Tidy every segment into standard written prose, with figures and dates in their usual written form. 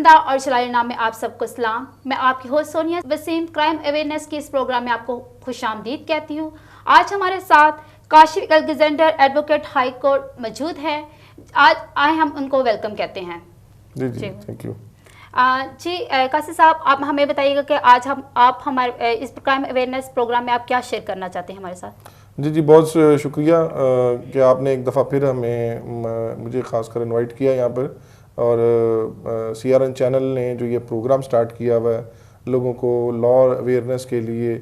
जिंदा और चलाए नाम में आप सबको सलाम। मैं आपकी host Sonia Wasim crime awareness के इस प्रोग्राम में आपको खुशामदीद कहती हूँ। आज हमारे साथ Kashif Alexander advocate high court मौजूद है। आज आए हम उनको वेलकम कहते हैं। जी थैंक यू। जी काशिफ साहब, आप हमें बताइएगा कि आज आप हमारे इस क्राइम अवेयरनेस प्रोग्राम में आप क्या शेयर करना चाहते हैं हमारे साथ। जी बहुत शुक्रिया कि आपने एक दफ़ा फिर मुझे ख़ासकर इनवाइट किया यहाँ पर, और CRN चैनल ने जो ये प्रोग्राम स्टार्ट किया हुआ है लोगों को लॉ अवेयरनेस के लिए,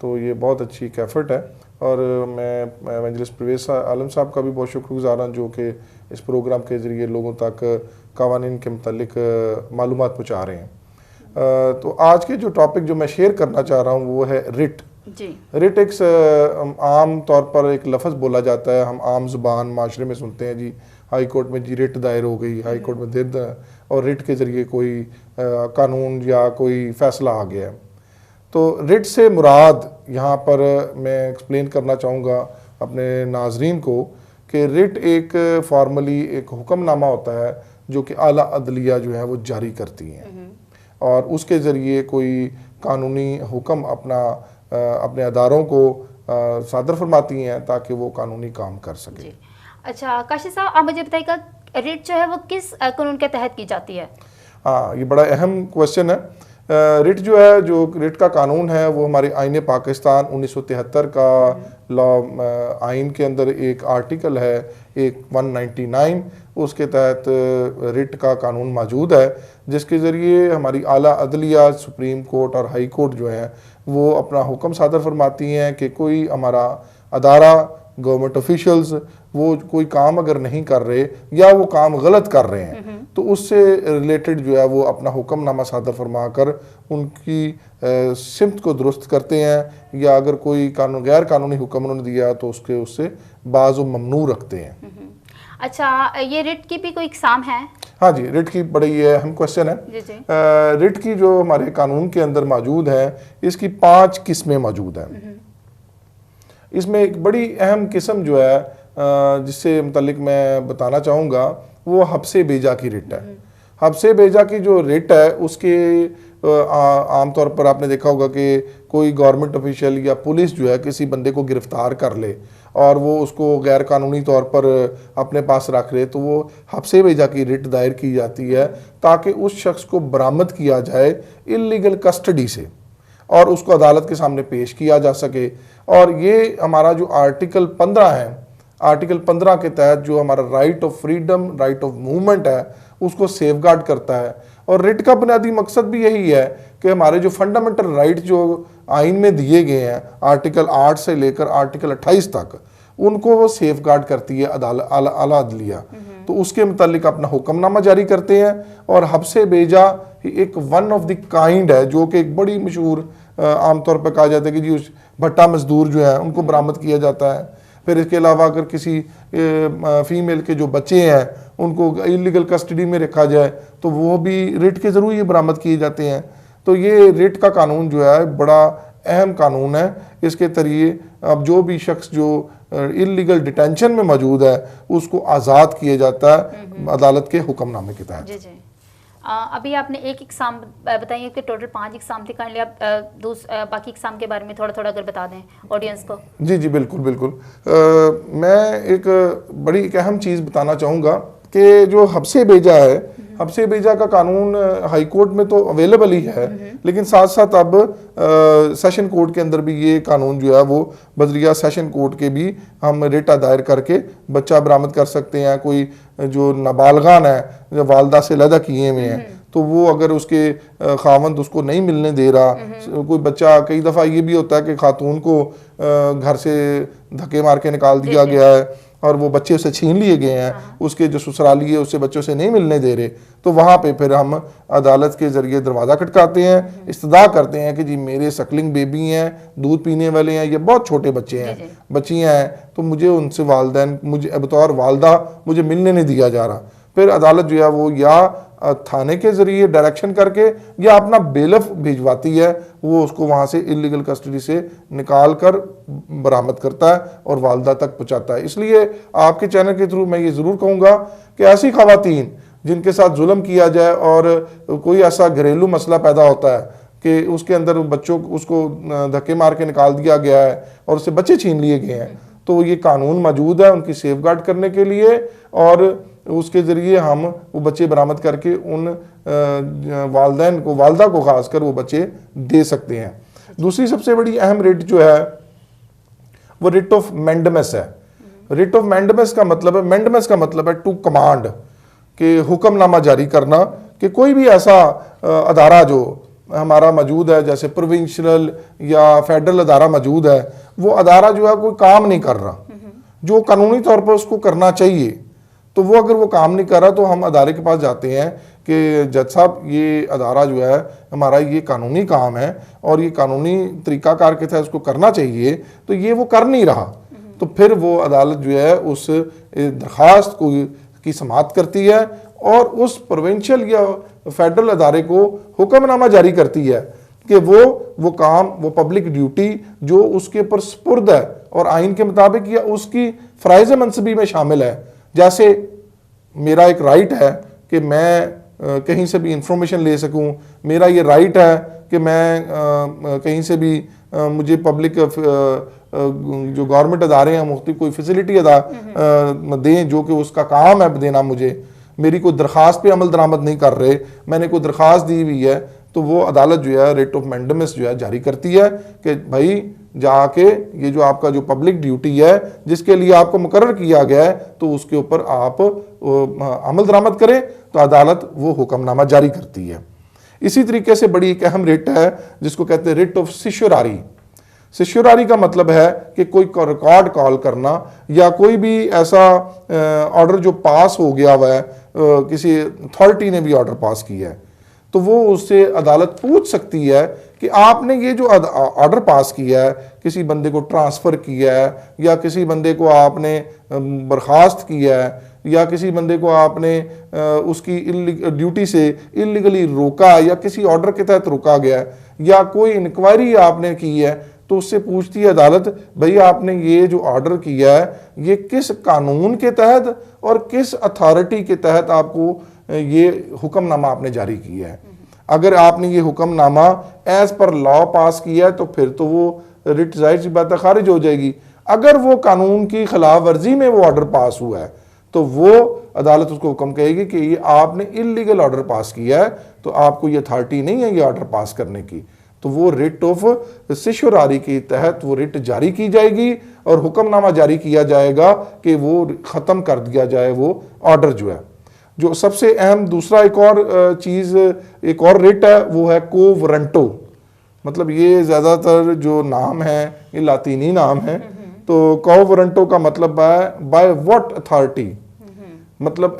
तो ये बहुत अच्छी एक एफर्ट है। और मैं एवेंजलिस्ट परवेज़ आलम साहब का भी बहुत शुक्रगुज़ार हूँ जो कि इस प्रोग्राम के ज़रिए लोगों तक क़वानीन के मुतालिक मालूमात पहुँचा रहे हैं। तो आज के जो टॉपिक जो मैं शेयर करना चाह रहा हूँ वो है रिट। रिट एक आम तौर पर एक लफ्ज़ बोला जाता है, हम आम ज़ुबान माशरे में सुनते हैं जी हाई कोर्ट में जी रिट दायर हो गई, हाई कोर्ट में दिर्द, और रिट के ज़रिए कोई कानून या कोई फ़ैसला आ गया है। तो रिट से मुराद यहाँ पर मैं एक्सप्लेन करना चाहूँगा अपने नाजरीन को कि रिट एक फॉर्मली एक हुक्मनामा होता है जो कि आला अदलिया जो है वो जारी करती हैं, और उसके ज़रिए कोई कानूनी हुक्म अपने अदारों को सादर फरमाती हैं ताकि वो कानूनी काम कर सके। अच्छा काशिफ साहब, आप मुझे बताइएगा रिट जो है वो किस कानून के तहत की जाती है। हाँ, ये बड़ा अहम क्वेश्चन है। रिट जो है, जो रिट का कानून है वो हमारे आईन पाकिस्तान 1973 का लॉ आइन के अंदर एक आर्टिकल है, एक 199, उसके तहत रिट का कानून मौजूद है जिसके ज़रिए हमारी आला अदलिया, सुप्रीम कोर्ट और हाई कोर्ट जो है वो अपना हुक्म सादर फरमाती हैं कि कोई हमारा अदारा, गवर्नमेंट ऑफिशियल्स वो कोई काम अगर नहीं कर रहे या वो काम गलत कर रहे हैं तो उससे रिलेटेड जो है वो अपना हुक्मनामा सादर फरमा कर उनकी सिमत को दुरुस्त करते हैं, या अगर कोई कानून गैर कानूनी हुक्म उन्होंने दिया तो उससे बाज़ ममनू रखते हैं। अच्छा, ये रिट की भी कोई इकसाम है? हाँ जी, रिट की बड़ी अहम क्वेश्चन है। रिट की जो हमारे कानून के अंदर मौजूद है इसकी 5 किस्में मौजूद हैं। इसमें एक बड़ी अहम किस्म जो है जिससे मुतल्लिक मैं बताना चाहूँगा वो हब्से बेजा की रिट है। हब्से बेजा की जो रिट है उसके आम तौर पर आपने देखा होगा कि कोई गवर्नमेंट ऑफिशियल या पुलिस जो है किसी बंदे को गिरफ्तार कर ले और वो उसको गैर कानूनी तौर पर अपने पास रख ले तो वो हब्से बेजा की रिट दायर की जाती है ताकि उस शख्स को बरामद किया जाए इल्लीगल कस्टडी से और उसको अदालत के सामने पेश किया जा सके। और ये हमारा जो आर्टिकल 15 है, आर्टिकल 15 के तहत जो हमारा right of freedom, right of movement है उसको सेफगार्ड करता है। और रिट का बुनियादी मकसद भी यही है कि हमारे जो फंडामेंटल राइट जो आइन में दिए गए हैं आर्टिकल 8 से लेकर आर्टिकल 28 तक, उनको वो सेफगार्ड करती है आला अदलिया। तो उसके मुतालिक अपना हुक्मनामा जारी करते हैं। और हब्से बेजा एक वन ऑफ द काइंड है जो कि एक बड़ी मशहूर आमतौर पर कहा जाता है कि जी उस भट्टा मजदूर जो है उनको बरामद किया जाता है। फिर इसके अलावा अगर किसी फीमेल के जो बच्चे हैं उनको इलीगल कस्टडी में रखा जाए तो वो भी रिट के ज़रूर ये बरामद किए जाते हैं। तो ये रिट का कानून जो है बड़ा अहम कानून है। इसके तरीके अब जो भी शख्स जो इलीगल डिटेंशन में मौजूद है उसको आज़ाद किया जाता है अदालत के हुक्मनामे के तहत। अभी आपने एक इकसाम बताइए कि टोटल 5 इकसाम थे, काइंडली आप बाकी इकसाम के बारे में थोड़ा थोड़ा अगर बता दें ऑडियंस को। जी बिल्कुल। मैं एक बड़ी एक अहम चीज़ बताना चाहूँगा कि जो हब्से बेजा है, हब्से बेजा का कानून हाई कोर्ट में तो अवेलेबल ही है लेकिन साथ साथ अब सेशन कोर्ट के अंदर भी ये कानून जो है वो बजरिया सेशन कोर्ट के भी हम रिट दायर करके बच्चा बरामद कर सकते हैं। कोई जो नाबालगान है जो वालदा से लदा किए हुए हैं तो वो अगर उसके खावंद उसको नहीं मिलने दे रहा, कोई बच्चा, कई दफ़ा ये भी होता है कि खातून को घर से धक्के मार के निकाल दिया गया है और वो बच्चे उससे छीन लिए गए हैं, उसके जो ससुराली है उससे बच्चों से नहीं मिलने दे रहे, तो वहाँ पे फिर हम अदालत के ज़रिए दरवाज़ा खटकाते हैं, इस्तदा करते हैं कि जी मेरे सकलिंग बेबी हैं, दूध पीने वाले हैं, ये बहुत छोटे बच्चे हैं, बच्चियाँ हैं, तो मुझे उनसे वालदैन, मुझे बतौर वालदा मुझे मिलने नहीं दिया जा रहा। फिर अदालत जो है वो या थाने के ज़रिए डायरेक्शन करके या अपना बेलफ भिजवाती है, वो उसको वहाँ से इलीगल कस्टडी से निकाल कर बरामद करता है और वालदा तक पहुँचाता है। इसलिए आपके चैनल के थ्रू मैं ये ज़रूर कहूँगा कि ऐसी ख़वातीन जिनके साथ जुल्म किया जाए और कोई ऐसा घरेलू मसला पैदा होता है कि उसके अंदर बच्चों उसको धक्के मार के निकाल दिया गया है और उससे बच्चे छीन लिए गए हैं, तो ये कानून मौजूद है उनकी सेफगार्ड करने के लिए, और उसके ज़रिए हम वो बच्चे बरामद करके उन वालदैन को, वालदा को खासकर वो बच्चे दे सकते हैं। दूसरी सबसे बड़ी अहम रिट जो है वो रिट ऑफ मैंडमस है। रिट ऑफ मैंडमस का मतलब है, मैंडमस का मतलब है टू कमांड, कि हुक्मनामा जारी करना कि कोई भी ऐसा अदारा जो हमारा मौजूद है, जैसे प्रोविंशियल या फेडरल अदारा मौजूद है, वो अदारा जो है कोई काम नहीं कर रहा जो कानूनी तौर पर उसको करना चाहिए, तो वो अगर वो काम नहीं कर रहा तो हम अदारे के पास जाते हैं कि जज साहब ये अदारा जो है हमारा ये कानूनी काम है और ये कानूनी तरीकाकार के तहत उसको करना चाहिए, तो ये वो कर नहीं रहा, तो फिर वो अदालत जो है उस दरख्वास्त को की समाअत करती है और उस प्रोविंशियल या फेडरल अदारे को हुक्मनामा जारी करती है कि वो काम, वो पब्लिक ड्यूटी जो उसके ऊपर सुपुर्द है और आइन के मुताबिक या उसकी फ़राइज़ मनसबी में शामिल है। जैसे मेरा एक राइट है कि मैं कहीं से भी इंफॉर्मेशन ले सकूं, मेरा ये राइट है कि मैं कहीं से भी मुझे पब्लिक जो गवर्नमेंट अदारे हैं मुख्तलिफ कोई फैसिलिटी दें जो कि उसका काम है देना, मुझे मेरी कोई दरख्वास्त पे अमल दरामद नहीं कर रहे, मैंने कोई दरख्वास्त दी हुई है, तो वो अदालत जो है रिट ऑफ मैंडमस जो है जारी करती है कि भाई जाके ये जो आपका जो पब्लिक ड्यूटी है जिसके लिए आपको मुकर्रर किया गया है तो उसके ऊपर आप अमल दरामद करें, तो अदालत वो हुक्मनामा जारी करती है। इसी तरीके से बड़ी एक अहम रिट है जिसको कहते हैं रिट ऑफ सिश्योरारी। सिश्योरारी का मतलब है कि कोई रिकॉर्ड कॉल करना या कोई भी ऐसा ऑर्डर जो पास हो गया हुआ है, किसी अथॉरिटी ने भी ऑर्डर पास किया है, तो वो उससे अदालत पूछ सकती है कि आपने ये जो ऑर्डर पास किया है, किसी बंदे को ट्रांसफ़र किया है या किसी बंदे को आपने बर्खास्त किया है या किसी बंदे को आपने उसकी ड्यूटी से इलीगली रोका या किसी ऑर्डर के तहत रोका गया या कोई इंक्वायरी आपने की है, तो उससे पूछती है अदालत भाई आपने ये जो ऑर्डर किया है ये किस कानून के तहत और किस अथॉरिटी के तहत आपको ये हुक्मनामा आपने जारी किया है। अगर आपने ये हुक्मनामा एज पर लॉ पास किया है तो फिर तो वो रिट जाहिर सी बात है खारिज हो जाएगी। अगर वो कानून की खिलाफ वर्जी में वो ऑर्डर पास हुआ है तो वो अदालत उसको हुक्म कहेगी कि ये आपने इलीगल ऑर्डर पास किया है, तो आपको ये अथॉरिटी नहीं है ये ऑर्डर पास करने की, तो वो रिट ऑफ सिश्योरारी के तहत वो रिट जारी की जाएगी और हुक्मनामा जारी किया जाएगा कि वो ख़त्म कर दिया जाए वो ऑर्डर जो है। जो सबसे अहम दूसरा एक और रिट है वो है को वारंटो। मतलब ये ज़्यादातर जो नाम है ये लातीनी नाम है, तो को वारंटो का मतलब है बाय व्हाट अथॉरिटी, मतलब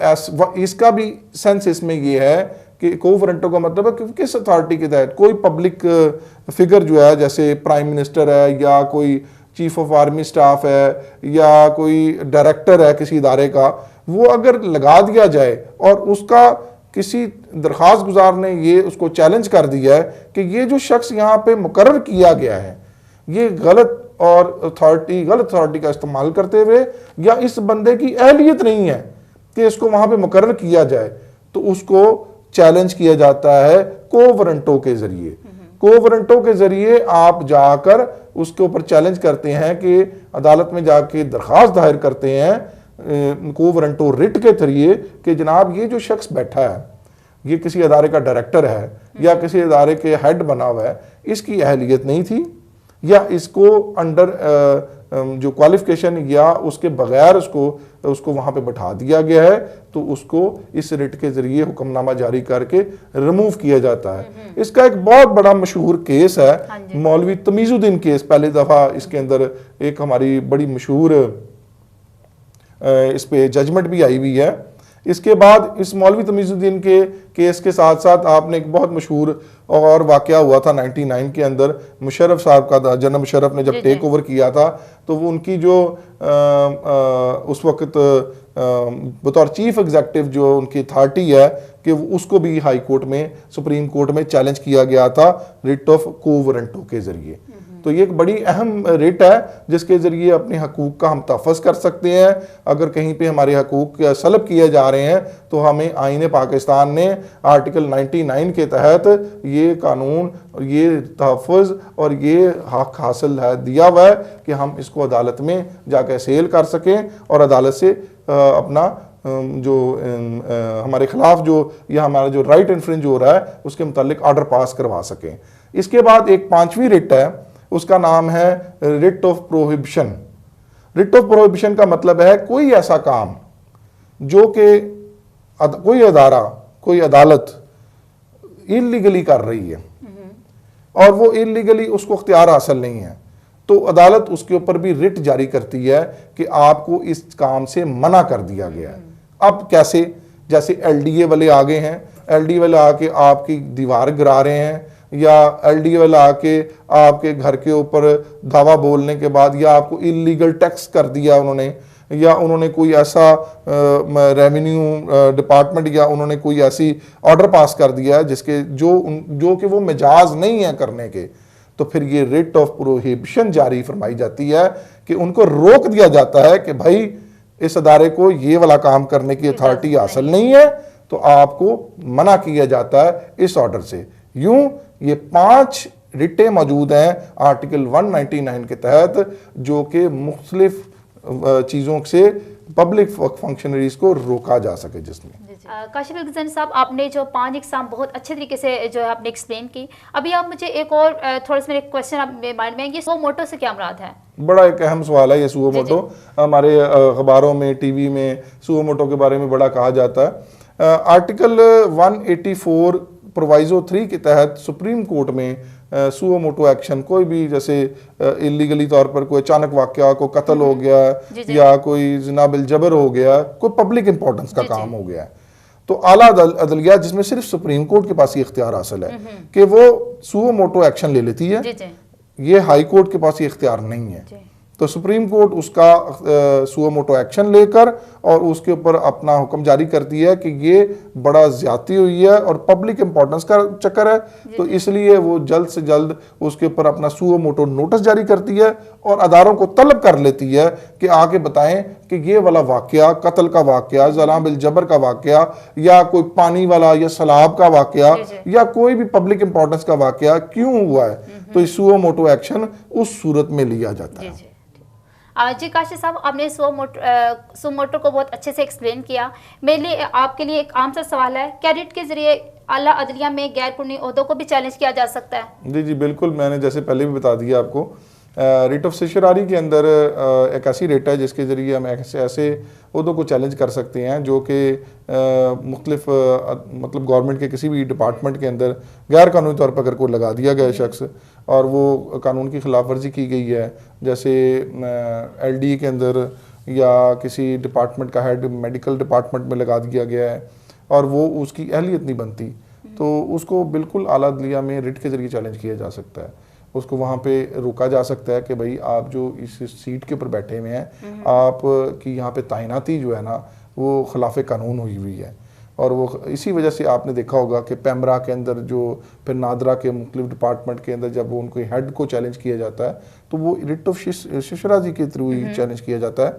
इसका भी सेंस इसमें ये है कि को वारंटो का मतलब है कि किस अथॉरिटी के तहत कोई पब्लिक फिगर जो है जैसे प्राइम मिनिस्टर है या कोई चीफ ऑफ आर्मी स्टाफ है या कोई डायरेक्टर है किसी इदारे का, वो अगर लगा दिया जाए और उसका किसी दरख्वास्त गुजार ने ये उसको चैलेंज कर दिया है कि ये जो शख्स यहाँ पे मुकर्रर किया गया है ये गलत अथॉरिटी का इस्तेमाल करते हुए या इस बंदे की अहलियत नहीं है कि इसको वहाँ पे मुकर्रर किया जाए, तो उसको चैलेंज किया जाता है को वारंटो के जरिए। को वारंटो के जरिए आप जाकर उसके ऊपर चैलेंज करते हैं कि अदालत में जाके दरख्वास्त दायर करते हैं को वारंटो रिट के जरिए कि जनाब ये जो शख्स बैठा है ये किसी अदारे का डायरेक्टर है या किसी अदारे के हेड बना हुआ है, इसकी अहलियत नहीं थी या इसको अंडर जो क्वालिफिकेशन या उसके बगैर उसको वहाँ पे बैठा दिया गया है, तो उसको इस रिट के ज़रिए हुक्मनामा जारी करके रिमूव किया जाता है। इसका एक बहुत बड़ा मशहूर केस है मौलवी तमीज़ुद्दीन केस, पहली दफ़ा इसके अंदर एक हमारी बड़ी मशहूर इस पे जजमेंट भी आई हुई है। इसके बाद इस मौलवी तमीज़ुद्दीन के केस के साथ साथ आपने एक बहुत मशहूर और वाक़या हुआ था 99 के अंदर, मुशर्रफ साहब का, जनरल मुशर्रफ ने जब टेक ओवर किया था तो वो उनकी जो उस वक्त बतौर चीफ एग्जेक्टिव जो उनकी अथॉरिटी है कि उसको भी हाई कोर्ट में, सुप्रीम कोर्ट में चैलेंज किया गया था रिट ऑफ को वारंटो के ज़रिए। तो ये एक बड़ी अहम रिट है जिसके ज़रिए अपने हकूक़ का हम तहफ़्फ़ुज़ कर सकते हैं। अगर कहीं पे हमारे हकूक़ सलब किए जा रहे हैं तो हमें आईन पाकिस्तान ने आर्टिकल 99 के तहत ये कानून, ये तहफ़्फ़ुज़ और ये हक हासिल है दिया हुआ है कि हम इसको अदालत में जाकर सेल कर सकें और अदालत से अपना जो हमारे ख़िलाफ़ जो या हमारा जो राइट इन्फ्रिंज हो रहा है उसके मुतालिक ऑर्डर पास करवा सकें। इसके बाद एक 5वीं रिट है, उसका नाम है writ of prohibition. Writ of prohibition का मतलब है कोई ऐसा काम जो कि कोई अदारा, कोई अदालत इलीगली कर रही है और वो इलीगली उसको अख्तियार हासिल नहीं है, तो अदालत उसके ऊपर भी रिट जारी करती है कि आपको इस काम से मना कर दिया गया है। अब कैसे, जैसे एलडीए वाले आ गए हैं, एलडीए वाले आके आपकी दीवार गिरा रहे हैं, या एलडीए वाले आके आपके घर के ऊपर धावा बोलने के बाद या आपको इलीगल टैक्स कर दिया उन्होंने, या उन्होंने कोई ऐसा रेवेन्यू डिपार्टमेंट या उन्होंने कोई ऐसी ऑर्डर पास कर दिया है जिसके जो कि वो मिजाज नहीं है करने के, तो फिर ये रिट ऑफ प्रोहिबिशन जारी फरमाई जाती है कि उनको रोक दिया जाता है कि भाई इस अदारे को ये वाला काम करने की अथॉरिटी हासिल नहीं है, तो आपको मना किया जाता है इस ऑर्डर से। यूं ये 5 रिटें मौजूद हैं आर्टिकल 199 के तहत जो कि मुख्तलिफ चीज़ों से पब्लिक फंक्शनरीज को रोका जा सके। जिसमें काशिफ अल-गज़नवी साहब, आपने जो 5 इकसाम बहुत अच्छे तरीके से जो है आपने एक्सप्लेन की। अभी आप मुझे एक और थोड़ा सा मेरे क्वेश्चन आप माइंड में, ये सुओ मोटो से क्या मुराद है? बड़ा एक अहम सवाल है ये सुओ मोटो। हमारे अखबारों में, टीवी में सुओ मोटो के बारे में बड़ा कहा जाता है। आर्टिकल 184 प्रोवाइजो 3 के तहत सुप्रीम कोर्ट में सुओ मोटो एक्शन, कोई भी जैसे इलीगली तौर पर कोई अचानक वाकया, को कत्ल हो गया या कोई जिना बिल जबर हो गया, कोई पब्लिक इंपॉर्टेंस का काम हो गया, तो आला अदलिया जिसमें सिर्फ सुप्रीम कोर्ट के पास ये इख्तियार हासिल है कि वो सुओ मोटो एक्शन ले लेती है। ये हाई कोर्ट के पास ये इख्तियार नहीं है, तो सुप्रीम कोर्ट उसका सुओ मोटो एक्शन लेकर और उसके ऊपर अपना हुक्म जारी करती है कि ये बड़ा ज्यादती हुई है और पब्लिक इंपॉर्टेंस का चक्कर है, तो इसलिए वो जल्द से जल्द उसके ऊपर अपना सुओ मोटो नोटिस जारी करती है और अदारों को तलब कर लेती है कि आके बताएं कि ये वाला वाकया, कत्ल का वाकया, ज़ला बिल जबर का वाकया, या कोई पानी वाला या सैलाब का वाकया, या कोई भी पब्लिक इंपॉर्टेंस का वाकया क्यों हुआ है, तो इस सुओ मोटो एक्शन उस सूरत में लिया जाता है। जी काशिफ साहब, आपने सुओ मोटो को बहुत अच्छे से एक्सप्लेन किया। मेरे लिए आपके लिए एक आम सा सवाल है, क्या रिट के जरिए आला अदलिया में गैर कानूनी ओहदों को भी चैलेंज किया जा सकता है? जी जी बिल्कुल, मैंने जैसे पहले भी बता दिया आपको, रिट ऑफ सर्शियरी के अंदर एक ऐसी रिट है जिसके ज़रिए हम ऐसे ओहदों को चैलेंज कर सकते हैं जो कि मुख्तलिफ मतलब गवर्नमेंट के किसी भी डिपार्टमेंट के अंदर गैर कानूनी तौर पर अगर कोई लगा दिया गया शख्स और वो कानून की खिलाफ वर्जी की गई है, जैसे LD के अंदर या किसी डिपार्टमेंट का हेड मेडिकल डिपार्टमेंट में लगा दिया गया है और वो उसकी अहलियत नहीं बनती, तो उसको बिल्कुल आला अदलिया में रिट के ज़रिए चैलेंज किया जा सकता है। उसको वहाँ पे रोका जा सकता है कि भाई आप जो इस सीट के ऊपर बैठे हुए हैं, आप की यहाँ पे तैनाती जो है ना वो खिलाफ कानून हुई हुई है, और वो इसी वजह से आपने देखा होगा कि पैमरा के अंदर जो फिर नादरा के मुख्तलिफ डिपार्टमेंट के अंदर जब वो उनको हेड को चैलेंज किया जाता है तो वो रिट ऑफ सर्शियरी के थ्रू ही चैलेंज किया जाता है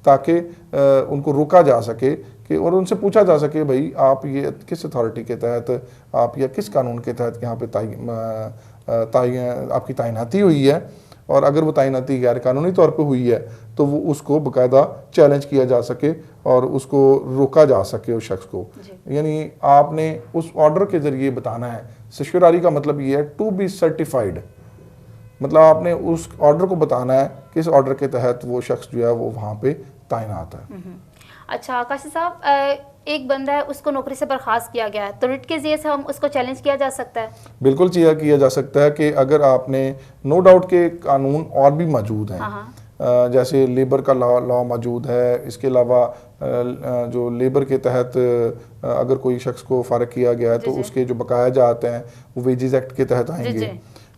ताकि उनको रोका जा सके कि और उनसे पूछा जा सके भाई आप ये किस अथॉरिटी के तहत आप या किस कानून के तहत यहाँ पे आपकी तैनाती हुई है, और अगर वो तैनाती गैर कानूनी तौर पे हुई है तो वो उसको बाकायदा चैलेंज किया जा सके और उसको रोका जा सके उस शख्स को। यानी आपने उस ऑर्डर के ज़रिए बताना है, सर्शियरी का मतलब ये है टू बी सर्टिफाइड, मतलब आपने उस ऑर्डर को बताना है कि इस ऑर्डर के तहत वो शख्स जो है वो वहाँ पे तैनात है। अच्छा काशिफ साहब, एक बंदा है उसको नौकरी से बर्खास्त किया गया है, तो रिट के जरिए से हम उसको चैलेंज किया जा सकता है? बिल्कुल किया जा सकता है कि अगर आपने नो डाउट के कानून और भी मौजूद हैं, जैसे लेबर का लॉ मौजूद है, इसके अलावा जो लेबर के तहत अगर कोई शख्स को फारग किया गया है तो उसके जो बकाया जाते हैं वो वेजेस एक्ट के तहत आएंगे,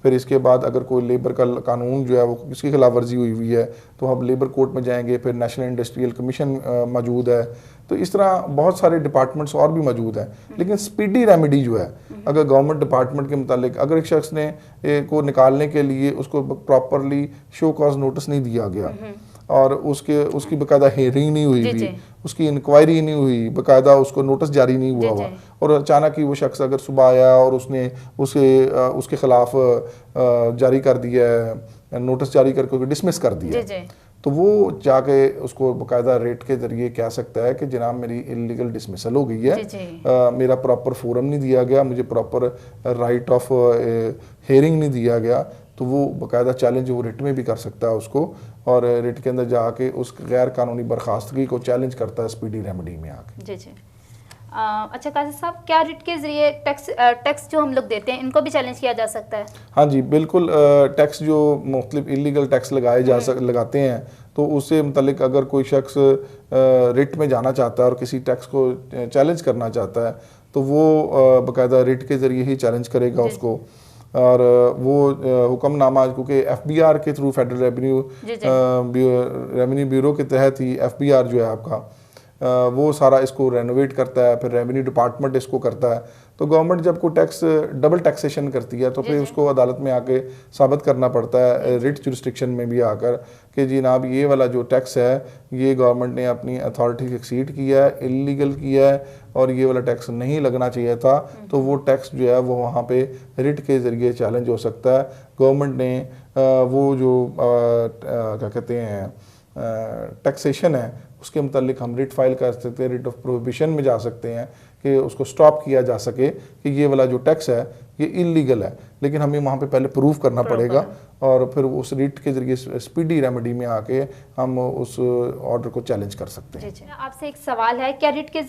फिर इसके बाद अगर कोई लेबर का कानून जो है वो किसकी खिलाफ वर्जी हुई है तो हम लेबर कोर्ट में जाएंगे। फिर नेशनल इंडस्ट्रियल कमीशन मौजूद है। तो इस तरह बहुत सारे डिपार्टमेंट्स और भी मौजूद हैं। लेकिन स्पीडी रेमेडी जो है, अगर गवर्नमेंट डिपार्टमेंट के मुतालिक अगर एक शख्स ने को निकालने के लिए उसको प्रॉपरली शो कॉज नोटिस नहीं दिया गया और उसकी बाकायदा हियरिंग नहीं हुई भी, उसकी इंक्वायरी नहीं हुई, बाकायदा उसको नोटिस जारी नहीं हुआ हुआ, और अचानक ही वो शख्स अगर सुबह आया और उसने उसके खिलाफ जारी कर दिया है, नोटिस जारी करके डिसमिस कर दिया, तो वो जाके उसको बाकायदा रेट के जरिए कह सकता है कि जनाब मेरी इलीगल डिसमिसल हो गई है, मेरा प्रॉपर फोरम नहीं दिया गया, मुझे प्रॉपर राइट ऑफ हियरिंग नहीं दिया गया। तो वो बाकायदा चैलेंज वो रिट में भी कर सकता है उसको, और रिट के अंदर जाके उस गैर कानूनी बर्खास्तगी को चैलेंज करता है स्पीडी रेमेडी में आके। जी जी। अच्छा काजी साहब, क्या रिट के जरिए टैक्स जो हम लोग देते हैं इनको भी चैलेंज किया जा सकता है? हाँ जी बिल्कुल। टैक्स जो मुख्तलिफ इलीगल टैक्स लगाते हैं तो उससे मुतलिक अगर कोई शख्स रिट में जाना चाहता है और किसी टैक्स को चैलेंज करना चाहता है तो वो बाकायदा रिट के ज़रिए ही चैलेंज करेगा उसको। और वो हुक्मनामा, क्योंकि FBR के थ्रू फेडरल रेवेन्यू ब्यूरो के तहत ही FBR जो है आपका वो सारा इसको रेनोवेट करता है, फिर रेवेन्यू डिपार्टमेंट इसको करता है। तो गवर्नमेंट जब कोई टैक्स डबल टैक्सेशन करती है तो फिर उसको अदालत में आके साबित करना पड़ता है, रिट जुरिस्डिक्शन में भी आकर, कि जनाब ये वाला जो टैक्स है ये गवर्नमेंट ने अपनी अथॉरिटी एक्सीड किया है, इलीगल किया है और ये वाला टैक्स नहीं लगना चाहिए था। तो वो टैक्स जो है वो वहाँ पे रिट के ज़रिए चैलेंज हो सकता है। गवर्नमेंट ने वो जो क्या कहते हैं टैक्सेशन है उसके मुतालिक हम रिट फाइल कर सकते हैं, रिट ऑफ प्रोहिबिशन में जा सकते हैं कि उसको स्टॉप किया जा सके कि ये वाला जो टैक्स है ये इलीगल है, लेकिन हमें वहाँ पे पहले प्रूफ करना पड़ेगा और फिर उस रिट के जरिए स्पीडी रेमेडी में आके हम उस ऑर्डर को चैलेंज कर सकते हैं। जी जी। आपसे एक सवाल है, क्या रिट के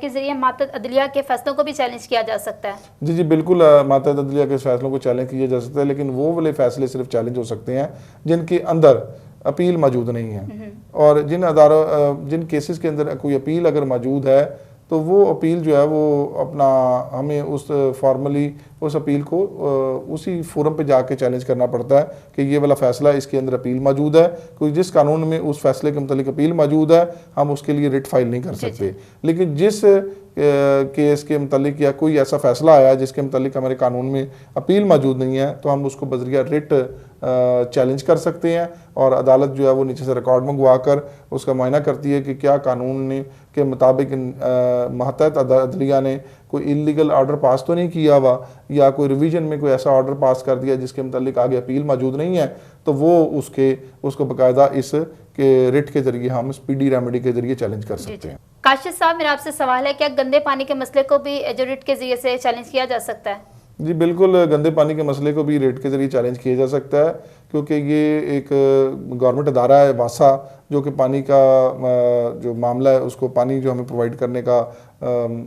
जरिए मातहत अदलिया के फैसलों को भी चैलेंज किया जा सकता है? जी जी बिल्कुल, मातहत अदलिया के फैसलों को चैलेंज किया जा सकता है, लेकिन वो वाले फैसले सिर्फ चैलेंज हो सकते हैं जिनके अंदर अपील मौजूद नहीं है। और जिन केसेस के अंदर कोई अपील अगर मौजूद है तो वो अपील जो है वो अपना हमें उस फॉर्मली उस अपील को उसी फोरम पे जाके चैलेंज करना पड़ता है कि ये वाला फैसला इसके अंदर अपील मौजूद है, कोई जिस कानून में उस फैसले के मुतालिक अपील मौजूद है हम उसके लिए रिट फाइल नहीं कर सकते। लेकिन जिस केस के मुतालिक या कोई ऐसा फैसला आया जिसके मुतालिक हमारे कानून में अपील मौजूद नहीं है तो हम उसको बजरिया रिट चैलेंज कर सकते हैं, और अदालत जो है वो नीचे से रिकॉर्ड मंगवा कर उसका मुआयना करती है कि क्या कानून ने के मुताबिक मातहत अदलिया ने कोई इलीगल ऑर्डर पास तो नहीं किया हुआ या कोई रिवीजन में कोई ऐसा ऑर्डर पास कर दिया जिसके मुतालिक आगे अपील मौजूद नहीं है, तो वो उसको बाकायदा इस के रिट के जरिए हम स्पीडी रेमेडी के जरिए चैलेंज कर सकते हैं। काशिफ साहब, मेरा आपसे सवाल है, क्या गंदे पानी के मसले को भी जो रिट के जरिए से चैलेंज किया जा सकता है? जी बिल्कुल, गंदे पानी के मसले को भी रेट के ज़रिए चैलेंज किया जा सकता है, क्योंकि ये एक गवर्नमेंट अदारा है वासा, जो कि पानी का जो मामला है उसको पानी जो हमें प्रोवाइड करने का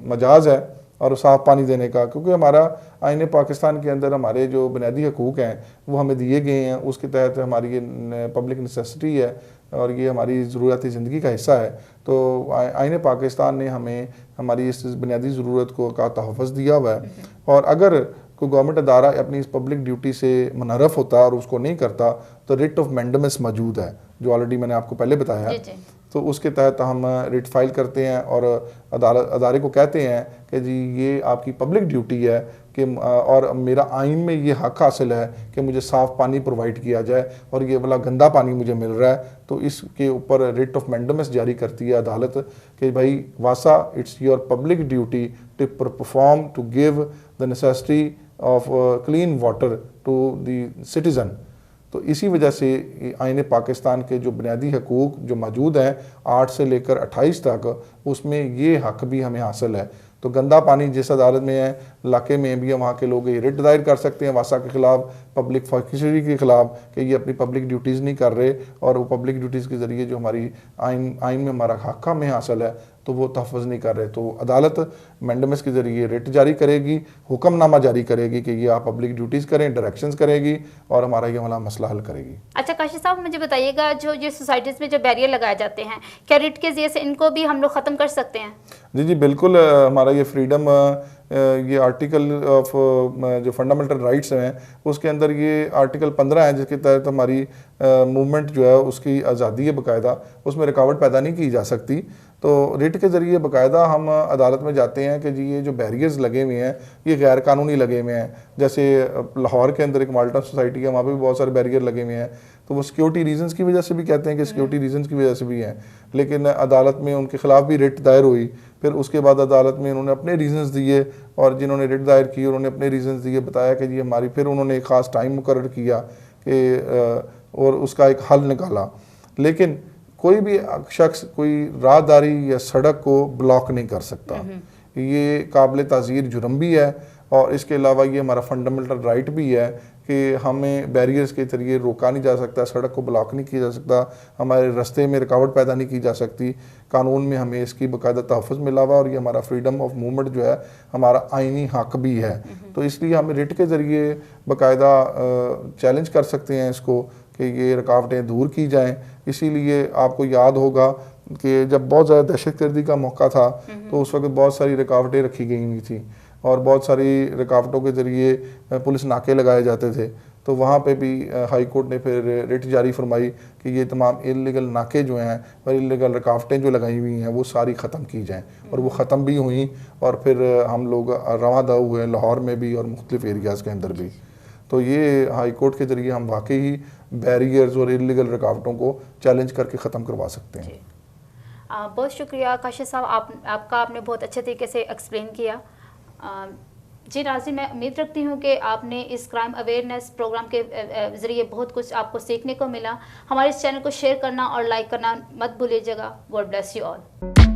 मजाज है और साफ़ पानी देने का, क्योंकि हमारा आईन पाकिस्तान के अंदर हमारे जो बुनियादी हकूक़ हैं वो हमें दिए गए हैं, उसके तहत हमारी ये पब्लिक नेसेसिटी है और ये हमारी ज़रूरत ज़िंदगी का हिस्सा है। तो आईन पाकिस्तान ने हमें हमारी इस बुनियादी ज़रूरत को का तहफ़्फ़ुज़ दिया हुआ है, और अगर कोई गवर्नमेंट अदारा अपनी इस पब्लिक ड्यूटी से मुनहरफ होता है और उसको नहीं करता तो रिट ऑफ मैंडेमस मौजूद है, जो ऑलरेडी मैंने आपको पहले बताया। तो उसके तहत हम रिट फाइल करते हैं और अदारे को कहते हैं कि जी ये आपकी पब्लिक ड्यूटी है कि और मेरा आइन में ये हक हासिल है कि मुझे साफ़ पानी प्रोवाइड किया जाए और ये वाला गंदा पानी मुझे मिल रहा है, तो इसके ऊपर रिट ऑफ मैंडेमस जारी करती है अदालत कि भाई वासा, it's your public duty to perform to give the necessity of clean water to the citizen. तो इसी वजह से आईन पाकिस्तान के जो बुनियादी हकूक़ जो मौजूद हैं 8 से लेकर 28 तक, उसमें ये हक भी हमें हासिल है। तो गंदा पानी जिस अदालत में है इलाके में भी वहाँ के लोग ये रिट दायर कर सकते हैं वासा के ख़िलाफ़, पब्लिक फॉर्किशरी के ख़िलाफ़, कि ये अपनी पब्लिक ड्यूटीज़ नहीं कर रहे और वो पब्लिक ड्यूटीज़ के ज़रिए जो हमारी आइन में हमारा हक हमें हासिल है तो वो तहफ़्फ़ुज़ नहीं कर रहे। तो अदालत मैंडेमस के ज़रिए रिट जारी करेगी, हुक्मनामा जारी करेगी कि ये आप पब्लिक ड्यूटीज़ करें, डायरेक्शंस करेगी और हमारा ये वाला मसला हल करेगी। अच्छा काशिफ साहब, मुझे बताइएगा जो ये सोसाइटीज़ में जो बैरियर लगाए जाते हैं, क्या रिट के ज़रिए से इनको भी हम लोग ख़त्म कर सकते हैं? जी बिल्कुल, हमारा ये फ्रीडम ये आर्टिकल ऑफ जो फंडामेंटल राइट्स हैं उसके अंदर ये आर्टिकल 15 है जिसके तहत हमारी मूवमेंट जो है उसकी आज़ादी है बाकायदा, उसमें रुकावट पैदा नहीं की जा सकती। तो रिट के ज़रिए बाकायदा हम अदालत में जाते हैं कि जी ये जो बैरियर्स लगे हुए हैं ये गैर कानूनी लगे हुए हैं। जैसे लाहौर के अंदर एक माल्टा सोसाइटी है, वहाँ पे भी बहुत सारे बैरियर लगे हुए हैं, तो वो सिक्योरिटी रीजंस की वजह से भी कहते हैं कि सिक्योरिटी रीजंस की वजह से भी हैं, लेकिन अदालत में उनके खिलाफ भी रिट दायर हुई। फिर उसके बाद अदालत में उन्होंने अपने रीजंस दिए और जिन्होंने रिट दायर की उन्होंने अपने रीजंस दिए, बताया कि जी हमारी, फिर उन्होंने एक ख़ास टाइम मुकर्रर किया कि और उसका एक हल निकाला। लेकिन कोई भी शख्स कोई राहदारी या सड़क को ब्लॉक नहीं कर सकता, ये काबिल ताज़ीर जुर्म भी है और इसके अलावा ये हमारा फंडामेंटल राइट भी है कि हमें बैरियर्स के जरिए रोका नहीं जा सकता, सड़क को ब्लॉक नहीं किया जा सकता, हमारे रास्ते में रुकावट पैदा नहीं की जा सकती। कानून में हमें इसकी बाकायदा तहफ़्फ़ुज़ मिला हुआ और ये हमारा फ्रीडम ऑफ मूवमेंट जो है हमारा आइनी हक भी है। तो इसलिए हम रिट के ज़रिए बाकायदा चैलेंज कर सकते हैं इसको कि ये रुकावटें दूर की जाएँ। इसीलिए आपको याद होगा कि जब बहुत ज़्यादा दहशतगर्दी का मौका था तो उस वक्त बहुत सारी रुकावटें रखी गई हुई थी और बहुत सारी रुकावटों के ज़रिए पुलिस नाके लगाए जाते थे। तो वहाँ पे भी हाई कोर्ट ने फिर रिट जारी फरमाई कि ये तमाम इल्लीगल नाके जो हैं और इल्लीगल रुकावटें जो लगाई हुई हैं वो सारी ख़त्म की जाएँ, और वो ख़त्म भी हुई और फिर हम लोग रवां-दव हुए लाहौर में भी और मुख्तलिफ एरियाज़ के अंदर भी। तो ये हाई कोर्ट के ज़रिए हम वाकई ही बैरियर्स और इल्लीगल रुकावटों को चैलेंज करके ख़त्म करवा सकते हैं। बहुत शुक्रिया काशिफ साहब, आपने बहुत अच्छे तरीके से एक्सप्लेन किया। जी नाज़रीन, मैं उम्मीद रखती हूँ कि आपने इस क्राइम अवेयरनेस प्रोग्राम के ज़रिए बहुत कुछ आपको सीखने को मिला। हमारे इस चैनल को शेयर करना और लाइक करना मत भूलिएगा। God bless you all.